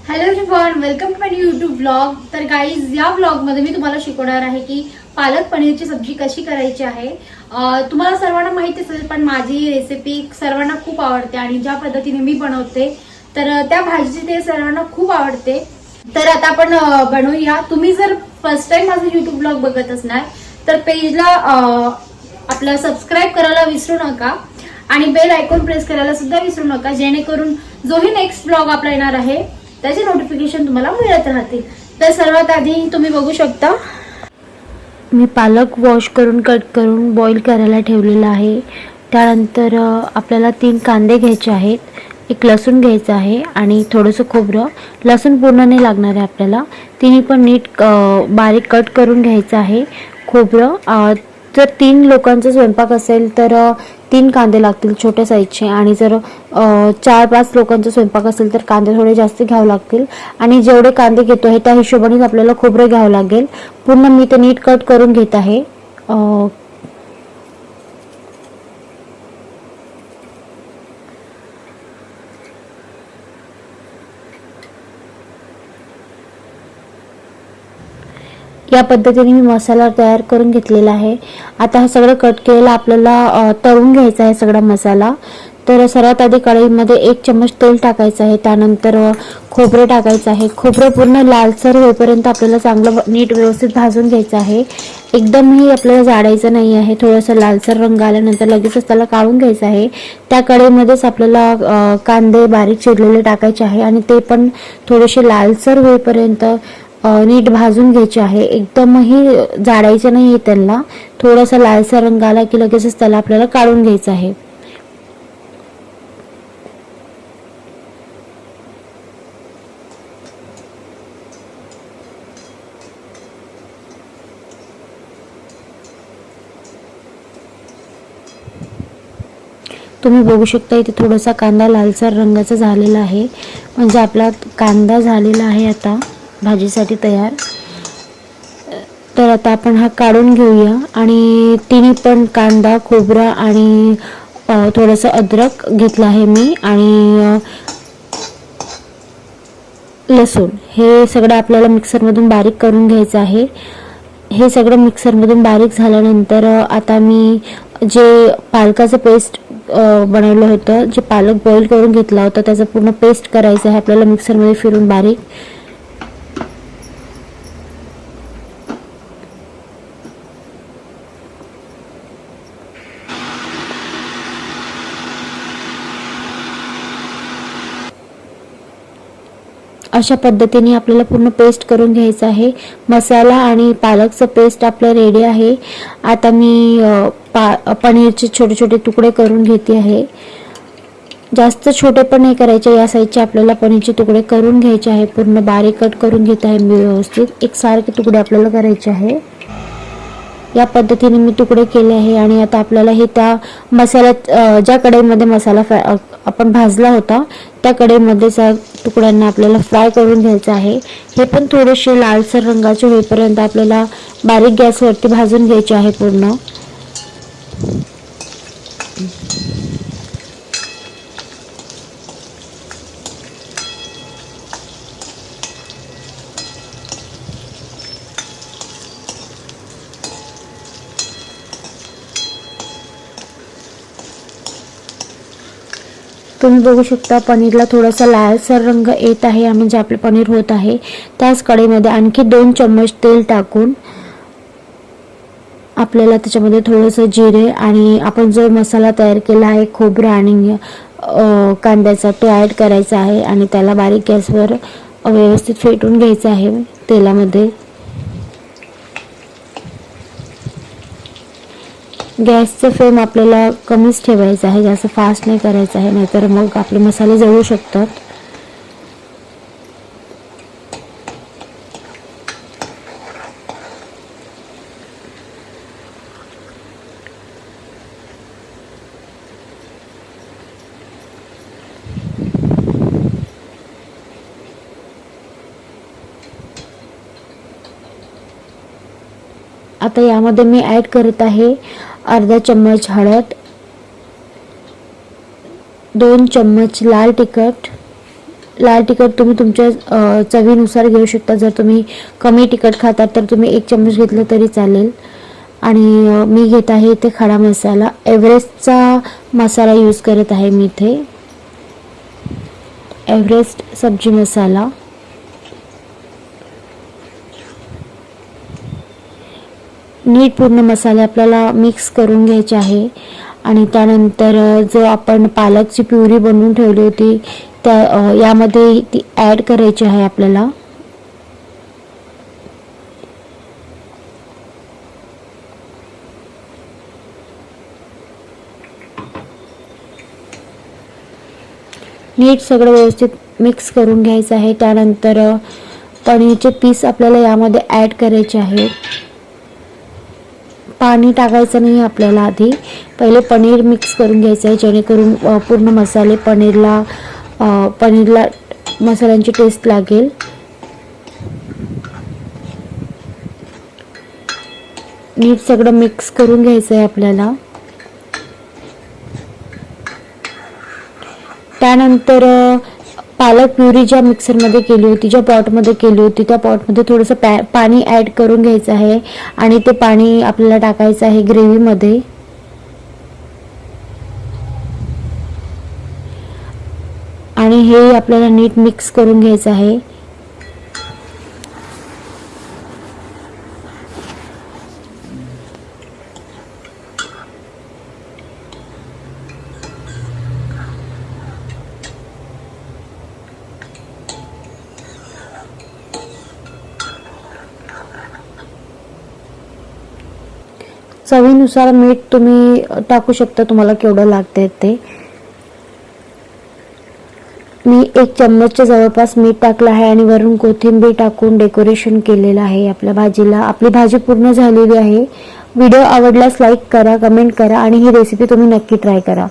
Hello everyone, welcome to my YouTube blog. तर guys, या ब्लॉगमध्ये मी तुम्हाला शिकवणार आहे की पालक पनीरची सब्जी कशी करायची आहे। तुम्हाला सर्वांना माहिती असेल, पण माझी रेसिपी सर्वांना खूप आवडते आणि ज्या पद्धतीने मी बनवते तर त्या भाजीची ते सर्वांना खूप आवडते। तर आता आपण बनवूया। तुम्ही जर फर्स्ट टाइम माझा यूट्यूब ब्लॉग बघत असणार तर पेजला आपलं सबस्क्राईब करायला विसरू नका आणि बेल आयकॉन प्रेस करायला सुद्धा विसरू नका, जेणेकरून जोही नेक्स्ट ब्लॉग आपला येणार आहे त्याचे नोटिफिकेशन तुम्हाला मिळत राहतील। तर सर्वात आधी तुम्ही बघू शकता, मी पालक वॉश करून कट करून बॉईल करायला ठेवलेला आहे। त्यानंतर आपल्याला 3 कांदे घ्यायचे आहेत, एक लसूण घ्यायचा आहे आणि थोडंसं खोबरं। लसूण पूर्ण नाही लागणार आहे आपल्याला, तिन्ही पण नीट बारीक कट करून घ्यायचं आहे। खोबरं जर 3 लोकांचा स्वयंपाक असेल तर 3 कांदे लागतील छोट्या साईजचे, आणि जर 4-5 लोकांचा स्वयंपाक असेल तर कांदे थोडे जास्त घ्यावे लागतील। आणि जेवढे कांदे घेतो आहे त्या हिशोबाने आपल्याला खोबरं घ्यावं लागेल। पूर्ण मी ते नीट कट करून घेत आहे। या पद्धतीने मी मसाला तयार करून घेतलेला आहे। आता हा सगळं कट केलेला आपल्याला तळून घ्यायचा आहे सगळा मसाला। तर सर्वात आधी कढईमध्ये 1 चम्मच तेल टाकायचं आहे, त्यानंतर खोबरं टाकायचं आहे। खोबरं पूर्ण लालसर होईपर्यंत आपल्याला चांगलं नीट व्यवस्थित भाजून घ्यायचं आहे। एकदमही आपल्याला जाळायचं नाही आहे, थोडंसं लालसर रंग आल्यानंतर लगेचच त्याला काढून घ्यायचं आहे। त्या कढईमध्येच आपल्याला कांदे बारीक चिरलेले टाकायचे आहे आणि ते पण थोडेसे लालसर होईपर्यंत नीट भाजून घ्यायचे आहे। एकदमही जाळायचं नाही आहे त्यांना, थोडासा लालसर रंग आला की लगेचच त्याला आपल्याला काढून घ्यायचं आहे। तुम्ही बघू शकता इथे थोडासा कांदा लालसर रंगाचा झालेला आहे, म्हणजे आपला कांदा झालेला आहे आता भाजीसाठी तयार। तर आता आपण हा काढून घेऊया आणि तिन्ही पण कांदा, खोबरा आणि थोडंसं अद्रक घेतलं आहे मी, आणि लसूण, हे सगळं आपल्याला मिक्सरमधून बारीक करून घ्यायचं आहे। हे सगळं मिक्सरमधून बारीक झाल्यानंतर आता मी जे पालकाचं पेस्ट बनवलं होतं, जे पालक बॉईल करून घेतला होता त्याचं पूर्ण पेस्ट करायचं आहे आपल्याला मिक्सरमध्ये फिरून बारीक। अशा पद्धतीने आपल्याला पूर्ण पेस्ट करून घ्यायचं आहे। मसाला आणि पालकचं पेस्ट आपलं रेडी आहे। आता मी पनीरचे छोटे छोटे तुकडे करून घेते आहे। जास्त छोटे पण नाही करायचे, या साईजचे आपल्याला पनीरचे तुकडे करून घ्यायचे आहे। पूर्ण बारीक कट करून घेत आहे मी व्यवस्थित, एकसारखे तुकडे आपल्याला करायचे आहे। या पद्धतीने मी तुकडे केले आहे आणि आता आपल्याला हे त्या मसाल्यात ज्या कढईमध्ये मसाला आपण भाजला होता त्या कढईमध्ये तुकड्यांना आपल्याला फ्राय करून घ्यायचं आहे। हे पण थोडेसे लालसर रंगाचे होईपर्यंत आपल्याला बारीक गॅसवरती भाजून घ्यायचे आहे पूर्ण। तुम्ही बघू शकता पनीरला थोडासा लालसर रंग येत आहे, म्हणजे आपले पनीर होत आहे। त्याच कढईमध्ये आणखी 2 चम्मच तेल टाकून आपल्याला त्याच्यामध्ये थोडंसं जिरे आणि आपण जो मसाला तयार केला आहे खोबरा आणि कांद्याचा, तो ॲड करायचा आहे आणि त्याला बारीक गॅसवर व्यवस्थित फेटून घ्यायचं आहे तेलामध्ये। गॅसचं फ्लेम आपल्याला कमीच ठेवायचं आहे, जास्त फास्ट नाही करायचं आहे, नाहीतर मग आपले मसाले जळू शकतात। आता यामध्ये मी ॲड करत आहे अर्धा चम्मच हळद, 2 चम्मच लाल तिखट, लाल तिखट तुम्ही तुमच्या चवीनुसार घेऊ शकता. जर तुम्ही कमी तिखट खातात तर तुम्ही 1 चम्मच घेतलं तरी चालेल. आणि मी घेत आहे इथे खडा मसाला, एव्हरेस्टचा मसाला यूज करत आहे मी इथे, एव्हरेस्ट सब्जी मसाला. नीट पूर्ण मसाले आपल्याला मिक्स करून घ्यायचे आहे. आणि त्यानंतर जो आपण पालकची प्युरी बनवून ठेवली होती त्या यामध्ये ती ॲड करायची आहे आपल्याला. नीट सगळं व्यवस्थित मिक्स करून घ्यायचं आहे. त्यानंतर पनीरचे पीस आपल्याला यामध्ये ॲड करायचे आहेत. पाणी टाकायचं नाही आपल्याला, आधी पहिले पनीर मिक्स करून घ्यायचं आहे जेणेकरून पूर्ण मसाले पनीरला मसाल्यांची टेस्ट लागेल. नीट सगळं मिक्स करून घ्यायचं आहे आपल्याला. त्यानंतर पालक प्युरी ज्या मिक्सरमध्ये केली होती, ज्या पॉटमध्ये केली होती, त्या पॉटमध्ये थोडंसं पाणी ॲड करून घ्यायचं आहे. आणि ते पाणी आपल्याला टाकायचं आहे ग्रेव्हीमध्ये. आणि हे आपल्याला नीट मिक्स करून घ्यायचं आहे. चवीनुसार मीठ तुम्ही टाकू शकता, तुम्हाला केवढं लागते ते. मी 1 चम्मचच्या जवळपास मीठ टाकलं आहे आणि वरून कोथिंबीर टाकून डेकोरेशन केलेलं आहे आपल्या भाजीला. आपली भाजी पूर्ण झालेली आहे. व्हिडिओ आवडल्यास लाईक करा, कमेंट करा आणि ही रेसिपी तुम्ही नक्की ट्राय करा.